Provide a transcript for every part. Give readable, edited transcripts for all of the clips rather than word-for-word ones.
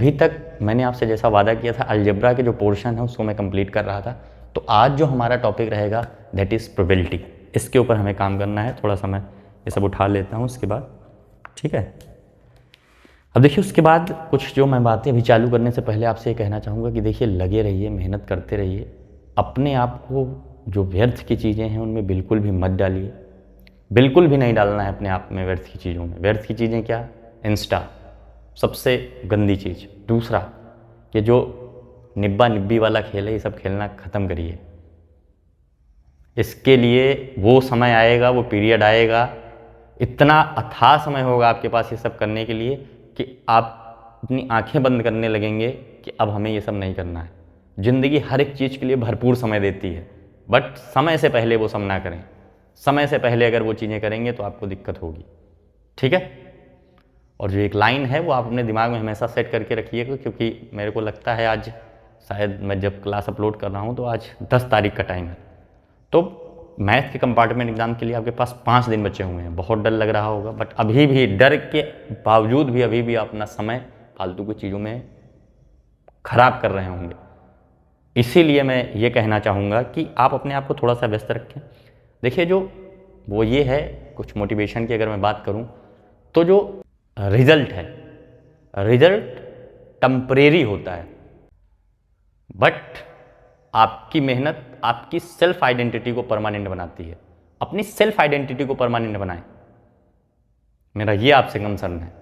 अभी तक मैंने आपसे जैसा वादा किया था अलजेब्रा के जो पोर्शन है उसको मैं कंप्लीट कर रहा था। तो आज जो हमारा टॉपिक रहेगा दैट इज़ प्रोबेबिलिटी। इसके ऊपर हमें काम करना है। थोड़ा सा मैं ये सब उठा लेता हूँ उसके बाद, ठीक है। अब देखिए उसके बाद कुछ जो मैं बातें अभी चालू करने से पहले आपसे ये कहना चाहूँगा कि देखिए लगे रहिए, मेहनत करते रहिए। अपने आप को जो व्यर्थ की चीज़ें हैं उनमें बिल्कुल भी मत डालिए, बिल्कुल भी नहीं डालना है अपने आप में व्यर्थ की चीज़ों में। व्यर्थ की चीज़ें क्या? इंस्टा सबसे गंदी चीज़। दूसरा कि जो निब्बा निब्बी वाला खेल है ये सब खेलना ख़त्म करिए। इसके लिए वो समय आएगा, वो पीरियड आएगा, इतना अथाह समय होगा आपके पास ये सब करने के लिए कि आप अपनी आंखें बंद करने लगेंगे कि अब हमें ये सब नहीं करना है। ज़िंदगी हर एक चीज़ के लिए भरपूर समय देती है, बट समय से पहले वो सब ना करें। समय से पहले अगर वो चीज़ें करेंगे तो आपको दिक्कत होगी, ठीक है। और जो एक लाइन है वो आप अपने दिमाग में हमेशा सेट करके रखिएगा, क्योंकि मेरे को लगता है आज शायद मैं जब क्लास अपलोड कर रहा हूँ तो आज 10 तारीख का टाइम है। तो मैथ के कंपार्टमेंट एग्ज़ाम के लिए आपके पास 5 दिन बचे हुए हैं। बहुत डर लग रहा होगा, बट अभी भी डर के बावजूद भी अभी भी अपना समय फालतू की चीज़ों में खराब कर रहे होंगे। इसीलिए मैं ये कहना चाहूँगा कि आप अपने आप को थोड़ा सा व्यस्त रखें। देखिए जो वो ये है कुछ मोटिवेशन की अगर मैं बात करूँ तो जो रिजल्ट है, रिजल्ट टेम्परेरी होता है, बट आपकी मेहनत आपकी सेल्फ आइडेंटिटी को परमानेंट बनाती है। अपनी सेल्फ आइडेंटिटी को परमानेंट बनाएं, मेरा ये आपसे कंसर्न है।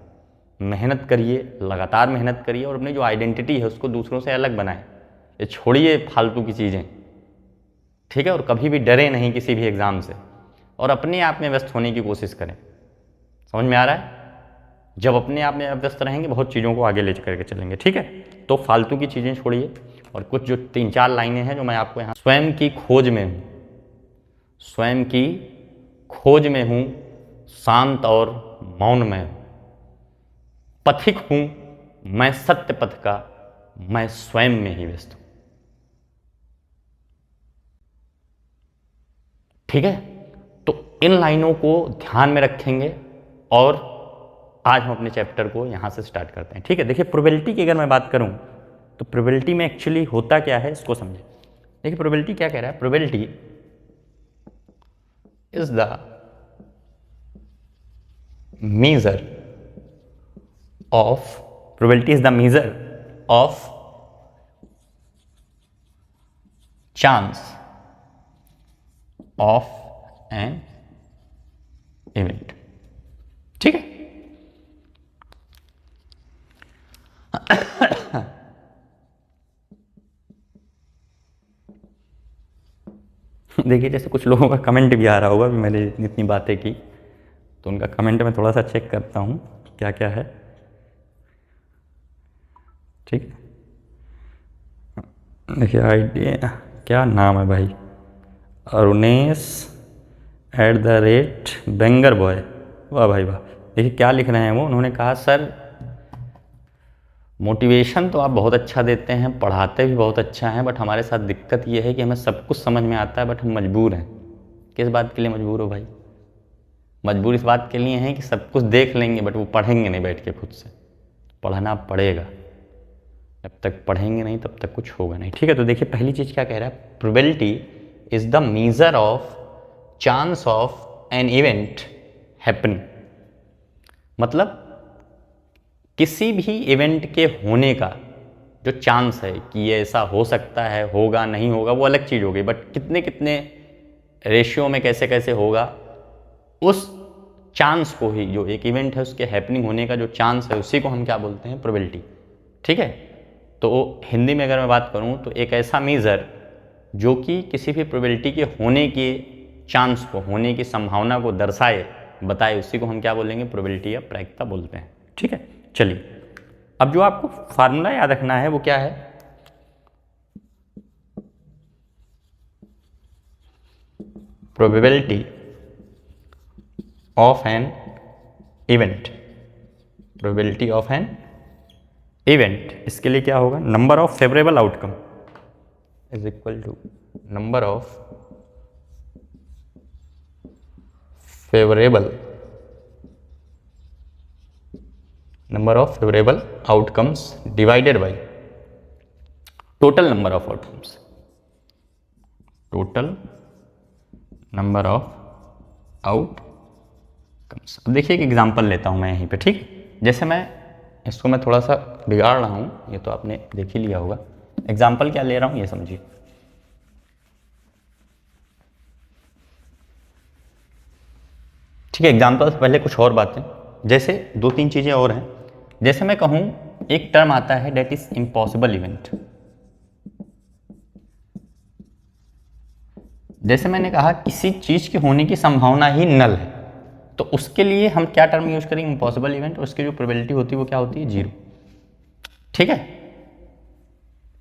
मेहनत करिए, लगातार मेहनत करिए और अपनी जो आइडेंटिटी है उसको दूसरों से अलग बनाएं। ये छोड़िए फालतू की चीज़ें, ठीक है। और कभी भी डरे नहीं किसी भी एग्ज़ाम से, और अपने आप में व्यस्त होने की कोशिश करें। समझ में आ रहा है? जब अपने आप में व्यस्त रहेंगे बहुत चीज़ों को आगे ले करके चलेंगे, ठीक है। तो फालतू की चीज़ें छोड़िए और कुछ जो 3-4 लाइनें हैं जो मैं आपको यहाँ स्वयं की खोज में हूँ, स्वयं की खोज में हूँ, शांत और मौन में हूँ, पथिक हूँ मैं सत्य पथ का, मैं स्वयं में ही व्यस्त हूँ, ठीक है। तो इन लाइनों को ध्यान में रखेंगे और आज हम अपने चैप्टर को यहाँ से स्टार्ट करते हैं, ठीक है। देखिए प्रोबेबिलिटी की अगर मैं बात करूँ तो प्रोबेबिलिटी में एक्चुअली होता क्या है इसको समझें। देखिए प्रोबेबिलिटी क्या कह रहा है, probability is the measure of, probability is the measure of chance of an event, ठीक है। देखिए जैसे कुछ लोगों का कमेंट भी आ रहा होगा, भी मैंने इतनी बातें की तो उनका कमेंट मैं थोड़ा सा चेक करता हूँ क्या क्या है, ठीक है। देखिए आइडिया क्या नाम है भाई, अरुणेश @बेंगर बॉय, वाह भाई वाह। देखिए क्या लिख रहे हैं वो, उन्होंने कहा सर मोटिवेशन तो आप बहुत अच्छा देते हैं, पढ़ाते भी बहुत अच्छा हैं, बट हमारे साथ दिक्कत ये है कि हमें सब कुछ समझ में आता है बट हम मजबूर हैं। किस बात के लिए मजबूर हो भाई? मजबूर इस बात के लिए हैं कि सब कुछ देख लेंगे बट वो पढ़ेंगे नहीं बैठ के खुद से। पढ़ना पड़ेगा, जब तक पढ़ेंगे नहीं तब तक कुछ होगा नहीं, ठीक है। तो देखिए पहली चीज़ क्या कह रहा है, probability is the measure of chance of an event happening. मतलब किसी भी इवेंट के होने का जो चांस है कि ये ऐसा हो सकता है, होगा नहीं होगा वो अलग चीज़ हो गई, बट कितने कितने रेशियो में कैसे कैसे होगा, उस चांस को ही, जो एक इवेंट है उसके हैपनिंग होने का जो चांस है उसी को हम क्या बोलते हैं, प्रोबेबिलिटी, ठीक है। तो हिंदी में अगर मैं बात करूं तो एक ऐसा मेज़र जो कि किसी भी प्रोबेबिलिटी के होने के चांस को, होने की संभावना को दर्शाए, बताए, उसी को हम क्या बोलेंगे, प्रोबेबिलिटी या प्रायिकता बोलते हैं, ठीक है। चलिए अब जो आपको फार्मूला याद रखना है वो क्या है, probability of an event, probability of an event, इसके लिए क्या होगा, number of favourable outcome is equal to number of favourable number of favourable outcomes divided by total number of outcomes, total number of outcomes. अब देखिए एक example लेता हूँ मैं यहीं पे, ठीक है। जैसे मैं इसको मैं थोड़ा सा बिगाड़ रहा हूँ, ये तो आपने देख ही लिया होगा। एग्जांपल क्या ले रहा हूँ ये समझिए। ठीक है, एग्जांपल से पहले कुछ और बातें, जैसे दो तीन चीज़ें और हैं। जैसे मैं कहूँ एक टर्म आता है डेट इज इम्पॉसिबल इवेंट। जैसे मैंने कहा किसी चीज़ के होने की संभावना ही नल है, तो उसके लिए हम क्या टर्म यूज करेंगे, इम्पॉसिबल इवेंट, और उसकी जो प्रोबेबिलिटी होती है वो क्या होती है, 0। ठीक है,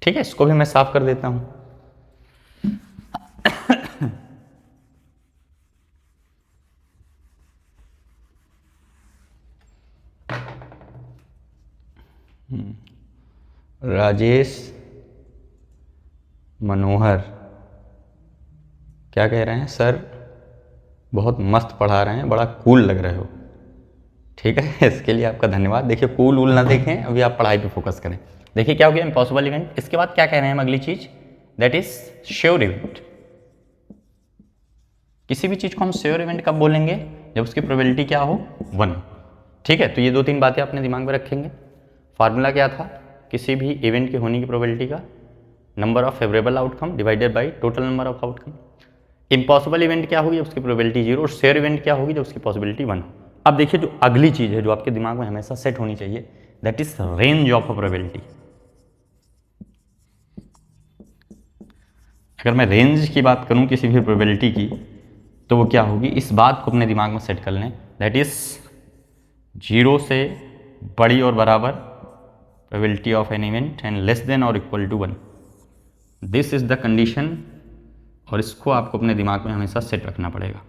ठीक है, इसको भी मैं साफ कर देता हूं। राजेश मनोहर क्या कह रहे हैं, सर बहुत मस्त पढ़ा रहे हैं, बड़ा कूल लग रहे हो। ठीक है, इसके लिए आपका धन्यवाद। देखिए कूल वूल ना देखें, अभी आप पढ़ाई पे फोकस करें। देखिए क्या हो गया, इम्पॉसिबल इवेंट। इसके बाद क्या कह रहे हैं हम, अगली चीज दैट इज श्योर इवेंट। किसी भी चीज को हम श्योर इवेंट कब बोलेंगे, जब उसकी प्रोबेबिलिटी क्या हो, 1। ठीक है, तो ये दो तीन बातें अपने दिमाग में रखेंगे। फार्मूला क्या था, किसी भी इवेंट के होने की प्रोबेबिलिटी का number of favourable outcome divided by total number of outcome. Impossible event क्या होगी, जब उसकी प्रोबेबिलिटी 0, और श्योर इवेंट क्या होगी, जब उसकी पॉसिबिलिटी 1 हो। अब देखिए जो अगली चीज है जो आपके दिमाग में हमेशा सेट होनी चाहिए, that is range of a probability. अगर मैं रेंज की बात करूं किसी भी प्रोबेबिलिटी की, तो वो क्या होगी, इस बात को अपने दिमाग में सेट कर लें, दैट इज 0 से बड़ी और बराबर probability of an event and less than और equal to 1। This is the condition, और इसको आपको अपने दिमाग में हमेशा सेट रखना पड़ेगा।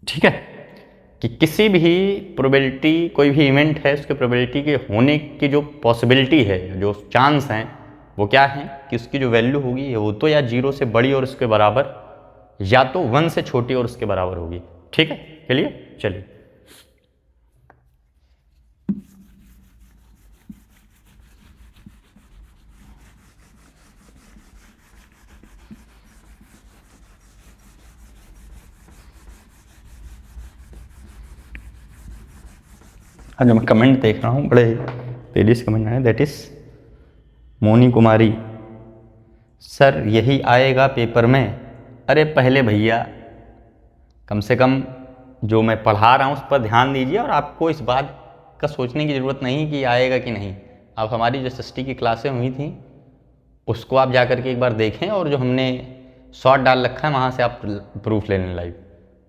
ठीक है, कि किसी भी प्रोबेबिलिटी, कोई भी इवेंट है, उसके प्रोबेबिलिटी के होने की जो पॉसिबिलिटी है, जो चांस हैं, वो क्या है कि उसकी जो वैल्यू होगी वो तो या 0 से बड़ी और उसके बराबर, या तो 1 से छोटी और उसके बराबर होगी। ठीक है, क्लियर। चलिए जो मैं कमेंट देख रहा हूँ, बड़े तेजी से कमेंट आए। That is Moni Kumari, sir यही आएगा पेपर में। अरे पहले भैया कम से कम जो मैं पढ़ा रहा हूँ उस पर ध्यान दीजिए, और आपको इस बात का सोचने की ज़रूरत नहीं कि आएगा कि नहीं। आप हमारी जो SST की क्लासें हुई थी उसको आप जा कर के एक बार देखें, और जो हमने शॉर्ट डाल रखा है वहाँ से आप प्रूफ ले लें लाइव।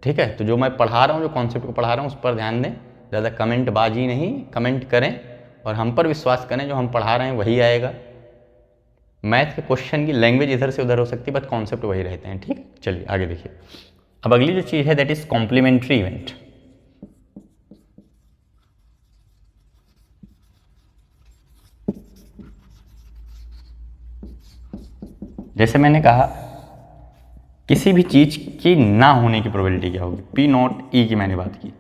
ठीक है, तो जो मैं पढ़ा रहा हूँ, जो कॉन्सेप्ट को पढ़ा रहा हूँ उस पर ध्यान दें, ज़्यादा कमेंट बाजी नहीं, कमेंट करें और हम पर विश्वास करें, जो हम पढ़ा रहे हैं वही आएगा। मैथ के क्वेश्चन की लैंग्वेज इधर से उधर हो सकती है, बट कॉन्सेप्ट वही रहते हैं। ठीक, चलिए आगे देखिए। अब अगली जो चीज़ है दैट इज कॉम्प्लीमेंट्री इवेंट। जैसे मैंने कहा किसी भी चीज़ की ना होने की प्रोबेबिलिटी क्या होगी, P0 E की मैंने बात की,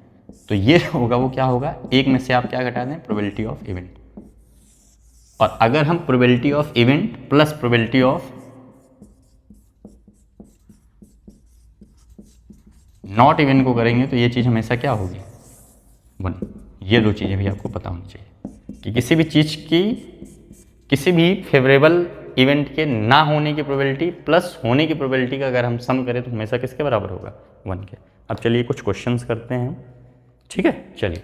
तो ये होगा वो क्या होगा, एक में से आप क्या घटा दें, प्रोबेबिलिटी ऑफ इवेंट। और अगर हम probability of event plus probability of not event को करेंगे तो ये चीज़ हमेशा क्या होगी, 1। ये दो चीज़ें भी आपको पता होनी चाहिए कि किसी भी चीज़ की, किसी भी फेवरेबल इवेंट के ना होने की प्रोबेबिलिटी प्लस होने की प्रोबेबिलिटी का अगर हम सम करें तो हमेशा किसके बराबर होगा, 1 के। अब चलिए कुछ क्वेश्चंस करते हैं। ठीक है, चलिए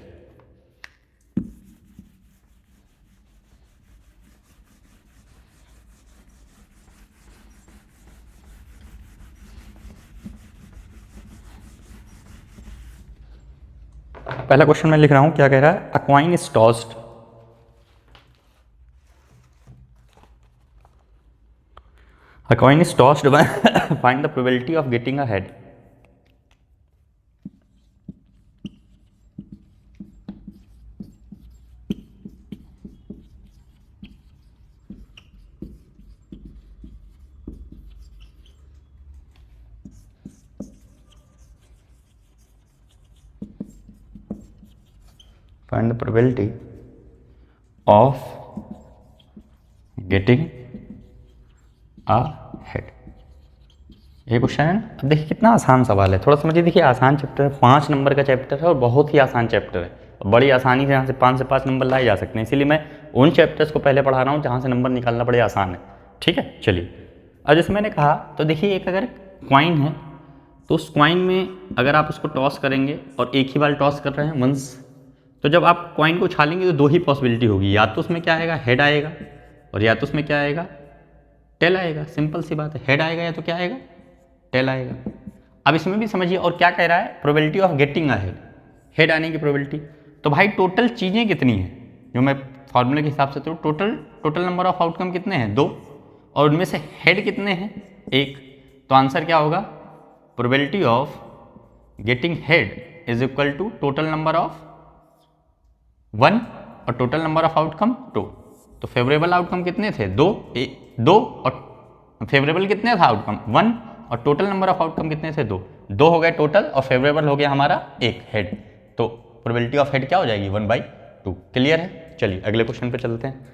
पहला क्वेश्चन मैं लिख रहा हूं, क्या कह रहा है, अ coin is tossed, a coin is tossed find the probability of getting a head। find the probability of getting a head. ये क्वेश्चन है ना। अब देखिए कितना आसान सवाल है, थोड़ा समझिए। देखिए आसान चैप्टर है, 5 नंबर का चैप्टर है और बहुत ही आसान चैप्टर है। बड़ी आसानी से यहाँ से 5 नंबर लाए जा सकते हैं, इसीलिए मैं उन चैप्टर्स को पहले पढ़ा रहा हूँ जहाँ से नंबर निकालना बड़े आसान है। ठीक है, चलिए। अब जैसे मैंने कहा, तो देखिए एक अगर क्वाइन है तो उस क्वाइन में अगर आप उसको टॉस करेंगे और एक ही बार टॉस कर रहे हैं वंस, तो जब आप क्वाइन को उछालेंगे तो दो ही पॉसिबिलिटी होगी, या तो उसमें क्या आएगा, हेड आएगा, और या तो उसमें क्या आएगा, टेल आएगा। सिंपल सी बात है, हेड आएगा या तो क्या आएगा, टेल आएगा। अब इसमें भी समझिए और क्या कह रहा है, probability of getting a head, head आने की प्रोबेबिलिटी। तो भाई टोटल चीज़ें कितनी हैं, जो मैं फॉर्मूले के हिसाब से, तो टोटल नंबर ऑफ आउटकम कितने हैं, 2, और उनमें से हेड कितने हैं, 1। तो आंसर क्या होगा, probability of getting head is equal to total number of 1 और टोटल नंबर ऑफ आउटकम 2। तो फेवरेबल आउटकम कितने थे, 2 और फेवरेबल कितने था आउटकम 1, और टोटल नंबर ऑफ आउटकम कितने थे, 2 हो गए टोटल, और फेवरेबल हो गया हमारा 1 हेड। तो प्रोबेबिलिटी ऑफ हेड क्या हो जाएगी, 1/2। क्लियर है। चलिए अगले क्वेश्चन पे चलते हैं।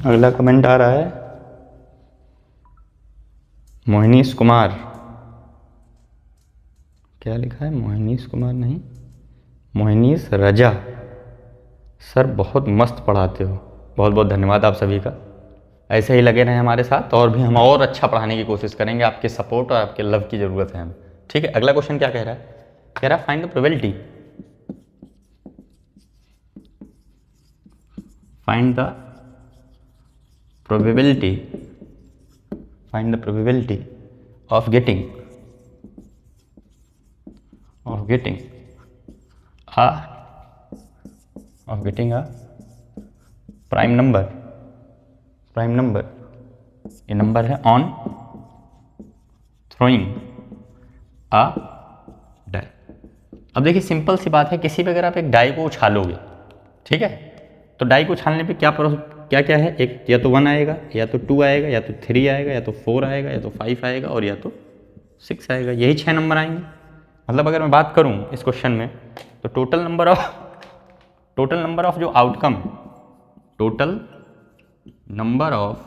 अगला कमेंट आ रहा है मोहिनीश कुमार। क्या लिखा है, मोहिनीश कुमार नहीं, मोहिनीश रजा। सर बहुत मस्त पढ़ाते हो, बहुत बहुत धन्यवाद आप सभी का। ऐसे ही लगे रहें हमारे साथ, और भी हम और अच्छा पढ़ाने की कोशिश करेंगे। आपके सपोर्ट और आपके लव की ज़रूरत है हमें। ठीक है, अगला क्वेश्चन क्या कह रहा है, कह रहा है find the probability, find the probability, find the probability of getting a prime number, ये नंबर है ऑन थ्रोइंग अ डाई। अब देखिए सिंपल सी बात है, किसी भी अगर आप एक डाई को उछालोगे, ठीक है, तो डाई को उछालने पे क्या क्या है, एक या तो 1 आएगा, या तो 2 आएगा, या तो 3 आएगा, या तो 4 आएगा, या तो 5 आएगा, और या तो 6 आएगा। यही 6 नंबर आएंगे। मतलब अगर मैं बात करूं इस क्वेश्चन में, तो टोटल नंबर ऑफ जो outcome, total number of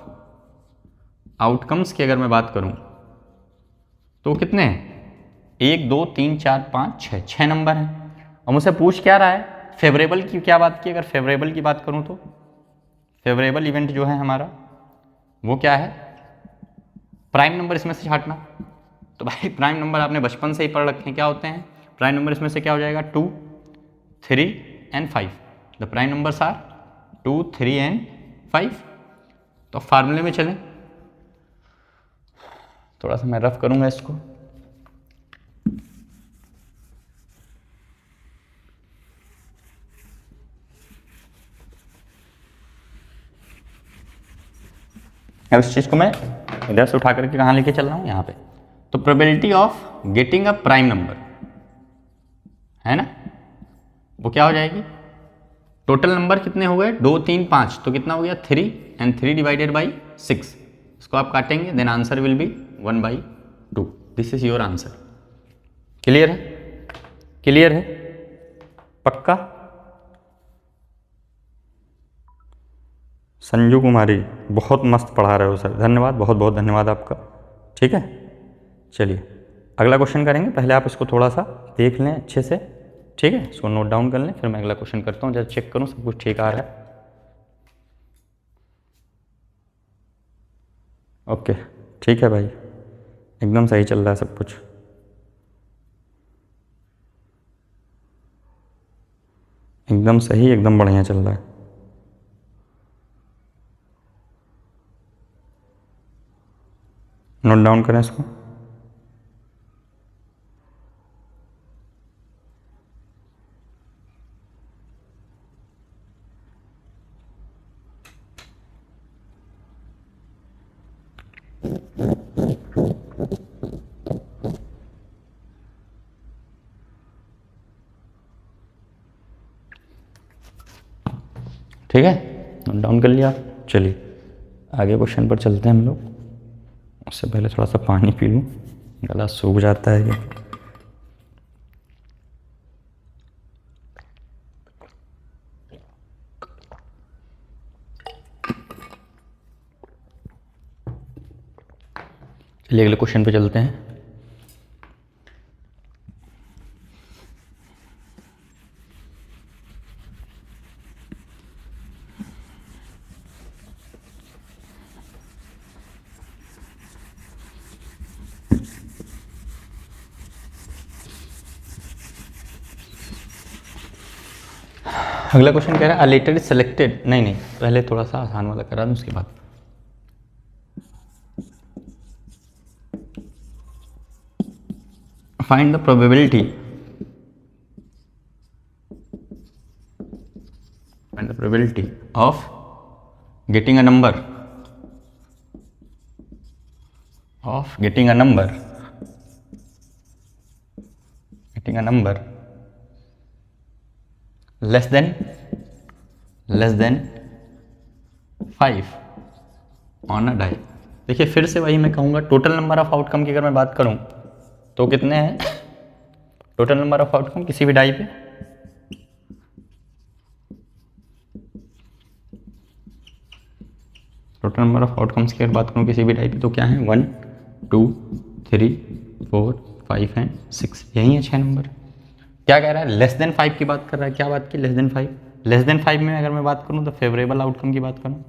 outcomes की अगर मैं बात करूं तो कितने हैं, 1 2 3 4 5 6 नंबर हैं। और मुझसे पूछ क्या रहा है, फेवरेबल की क्या बात की। अगर फेवरेबल की बात करूं तो फेवरेबल इवेंट जो है हमारा वो क्या है, प्राइम नंबर इसमें से छांटना। तो भाई प्राइम नंबर आपने बचपन से ही पढ़ रखे हैं, क्या होते हैं प्राइम नंबर। इसमें से क्या हो जाएगा, 2 3 and 5। The prime numbers are 2 3 and 5। तो फार्मूले में चलें, थोड़ा सा मैं रफ करूंगा इसको। अब इस चीज़ को मैं इधर से उठा करके कहाँ लेके चल रहा हूँ, यहाँ पे। तो probability of getting a prime number है ना, वो क्या हो जाएगी, टोटल नंबर कितने हो गए, 2 3 5, तो कितना हो गया 3, एंड 3 डिवाइडेड बाई 6। इसको आप काटेंगे, then answer will be 1/2। This is your answer. Clear है, क्लियर है, पक्का। संजू कुमारी बहुत मस्त पढ़ा रहे हो सर, धन्यवाद, बहुत बहुत धन्यवाद आपका। ठीक है, चलिए अगला क्वेश्चन करेंगे। पहले आप इसको थोड़ा सा देख लें अच्छे से, ठीक है, इसको नोट डाउन कर लें, फिर मैं अगला क्वेश्चन करता हूँ। जब चेक करूँ सब कुछ ठीक आ रहा है। ओके, ठीक है भाई, एकदम सही चल रहा है सब कुछ, एकदम सही, एकदम बढ़िया चल रहा है। नोट डाउन करें इसको। ठीक है, नोट डाउन कर लिया आप। चलिए आगे क्वेश्चन पर चलते हैं हम लोग। उससे पहले थोड़ा सा पानी पी लूँ, गला सूख जाता है ये। चलिए अगले क्वेश्चन पे चलते हैं। अगला क्वेश्चन कह रहा है अ लेटर इज सेलेक्टेड, नहीं पहले थोड़ा सा आसान वाला करा दूँ उसके बाद। Find the probability of getting a number less than 5 on a die. देखिए फिर से वही मैं कहूँगा, टोटल नंबर ऑफ आउटकम की अगर मैं बात करूँ तो कितने हैं टोटल नंबर ऑफ आउटकम किसी भी डाई पे? टोटल नंबर ऑफ आउटकम्स की अगर बात करूँ किसी भी डाई पे तो क्या है? 1 2 3 4 5 एंड 6, यही है 6 नंबर। क्या कह रहा है? लेस देन 5 की बात कर रहा है। क्या बात की? Less than 5। लेस देन 5 में अगर मैं बात करूँ तो फेवरेबल आउटकम की बात करूँ,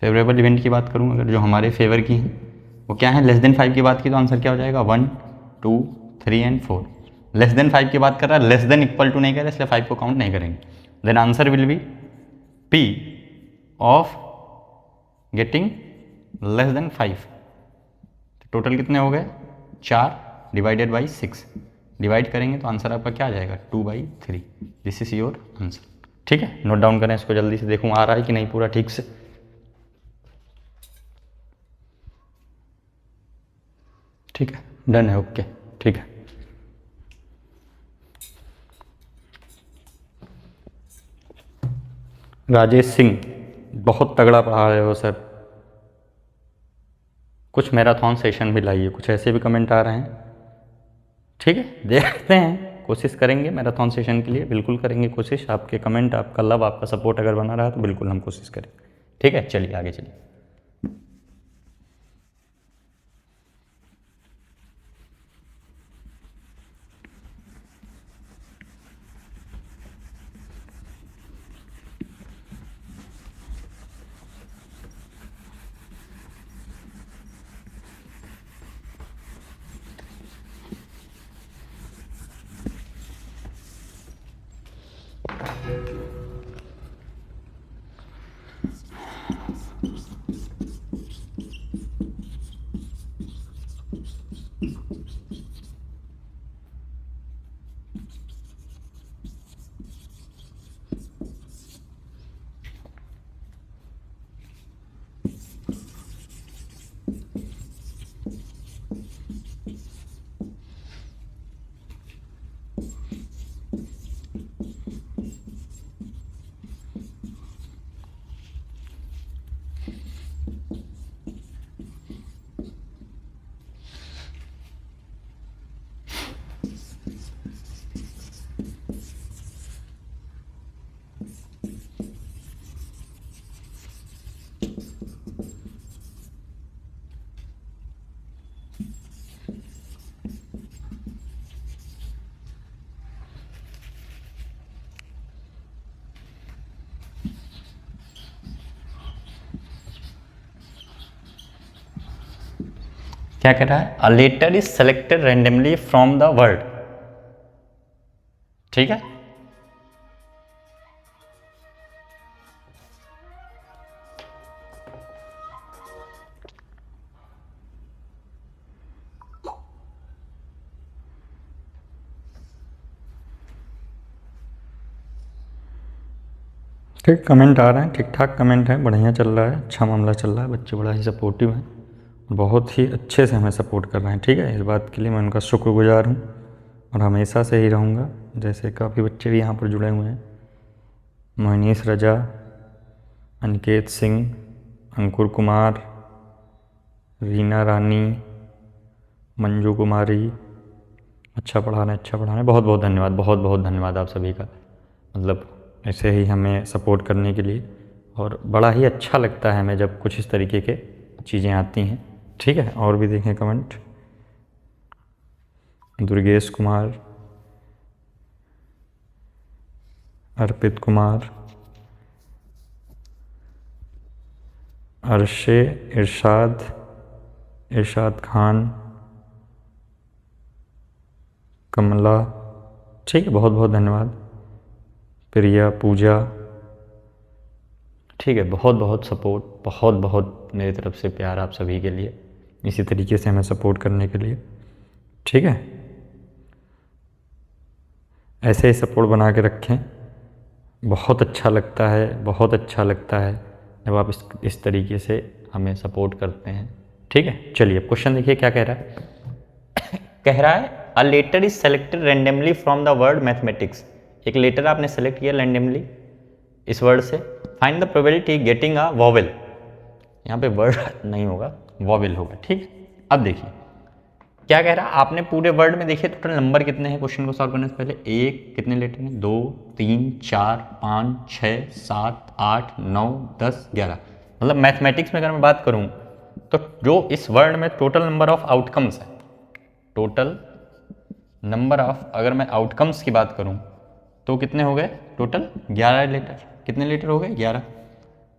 फेवरेबल इवेंट की बात करूँ अगर जो हमारे फेवर की है वो क्या है? लेस देन 5 की बात की तो आंसर क्या हो जाएगा? 1 2 3 एंड 4। लेस देन 5 की बात कर रहा है, लेस देन इक्वल टू नहीं कर रहा, इसलिए 5 को काउंट नहीं करेंगे। Then answer will be P of getting less than 5। Total कितने हो गए? 4 डिवाइडेड बाई 6, डिवाइड करेंगे तो आंसर आपका क्या आ जाएगा? 2/3। This is your answer. ठीक है, नोट डाउन करें इसको जल्दी से, देखूँ आ रहा है कि नहीं पूरा ठीक से। ठीक है, डन है, ओके ठीक है। राजेश सिंह, बहुत तगड़ा पढ़ा रहे हो सर, कुछ मैराथन सेशन भी लाइए, कुछ ऐसे भी कमेंट आ रहे हैं। ठीक है, देखते हैं, कोशिश करेंगे मैराथन सेशन के लिए, बिल्कुल करेंगे कोशिश। आपके कमेंट, आपका लव, आपका सपोर्ट अगर बना रहा तो बिल्कुल हम कोशिश करेंगे। ठीक है, चलिए आगे चलिए। क्या कह रहा है? A letter is selected randomly from the word. ठीक है, ठीक कमेंट आ रहे हैं, ठीक ठाक कमेंट है, बढ़िया चल रहा है, अच्छा मामला चल रहा है, बच्चे बड़ा ही सपोर्टिव हैं, बहुत ही अच्छे से हमें सपोर्ट कर रहे हैं। ठीक है, इस बात के लिए मैं उनका शुक्रगुजार हूँ। और हमेशा से ही रहूँगा। जैसे काफ़ी बच्चे भी यहाँ पर जुड़े हुए हैं, मोहनीश रजा, अनिकेत सिंह, अंकुर कुमार, रीना रानी, मंजू कुमारी। अच्छा पढ़ाने, बहुत बहुत धन्यवाद, बहुत बहुत धन्यवाद आप सभी का। मतलब ऐसे ही हमें सपोर्ट करने के लिए, और बड़ा ही अच्छा लगता है हमें जब कुछ इस तरीके के चीज़ें आती हैं। ठीक है, और भी देखें कमेंट। दुर्गेश कुमार, अर्पित कुमार, अरशे, इरशाद खान, कमला। ठीक है, बहुत बहुत धन्यवाद। प्रिया, पूजा। ठीक है, बहुत बहुत सपोर्ट, बहुत बहुत मेरी तरफ से प्यार आप सभी के लिए, इसी तरीके से हमें सपोर्ट करने के लिए। ठीक है, ऐसे ही सपोर्ट बना के रखें। बहुत अच्छा लगता है, बहुत अच्छा लगता है जब आप इस तरीके से हमें सपोर्ट करते हैं। ठीक है, चलिए अब क्वेश्चन देखिए क्या कह रहा है। कह रहा है a letter is selected randomly from the word mathematics. एक लेटर आपने सेलेक्ट किया रैंडमली इस वर्ड से, find the probability getting a vowel. यहाँ पे वर्ड नहीं होगा, वॉवेल होगा। ठीक, अब देखिए क्या कह रहा है। आपने पूरे वर्ड में देखिए टोटल नंबर कितने हैं क्वेश्चन को सॉल्व करने से पहले। एक, कितने लेटर हैं, 2 3 4 5 6 7 8 9 10 11। मतलब मैथमेटिक्स में अगर मैं बात करूं तो जो इस वर्ड में टोटल नंबर ऑफ आउटकम्स है, टोटल नंबर ऑफ, अगर मैं आउटकम्स की बात करूं तो कितने हो गए टोटल 11 लेटर। कितने लेटर हो गए 11।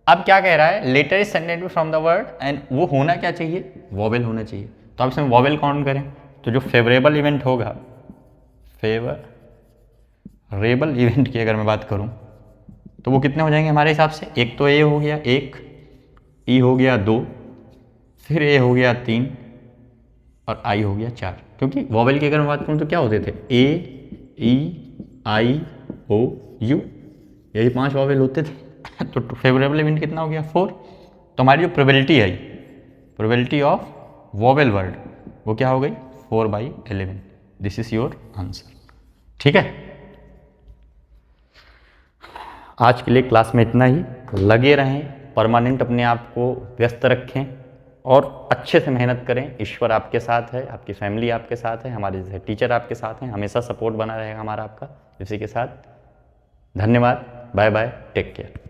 अब क्या कह रहा है, letter is selected from the word and वो होना क्या चाहिए, वॉवेल होना चाहिए। तो आप इसमें वॉवेल काउंट करें तो जो फेवरेबल इवेंट होगा, फेवरेबल इवेंट की अगर मैं बात करूं तो वो कितने हो जाएंगे हमारे हिसाब से। एक तो ए हो गया 1, ई हो गया 2, फिर ए हो गया 3 और आई हो गया 4। क्योंकि वॉवेल की अगर मैं बात करूं तो क्या होते थे, ए, ई, आई, ओ, यू, यही 5 वॉवेल होते थे। तो फेवरेबल इवेंट कितना हो गया 4। तो हमारी जो प्रोबेबिलिटी है, प्रोबेबिलिटी ऑफ वॉवेल वर्ड, वो क्या हो गई 4/11। This is your answer. ठीक है, आज के लिए क्लास में इतना ही। लगे रहें, परमानेंट अपने आप को व्यस्त रखें और अच्छे से मेहनत करें। ईश्वर आपके साथ है, आपकी फैमिली आपके साथ है, हमारे जैसे टीचर आपके साथ हैं, हमेशा सपोर्ट बना रहेगा हमारा आपका इसी के साथ। धन्यवाद, बाय बाय, टेक केयर।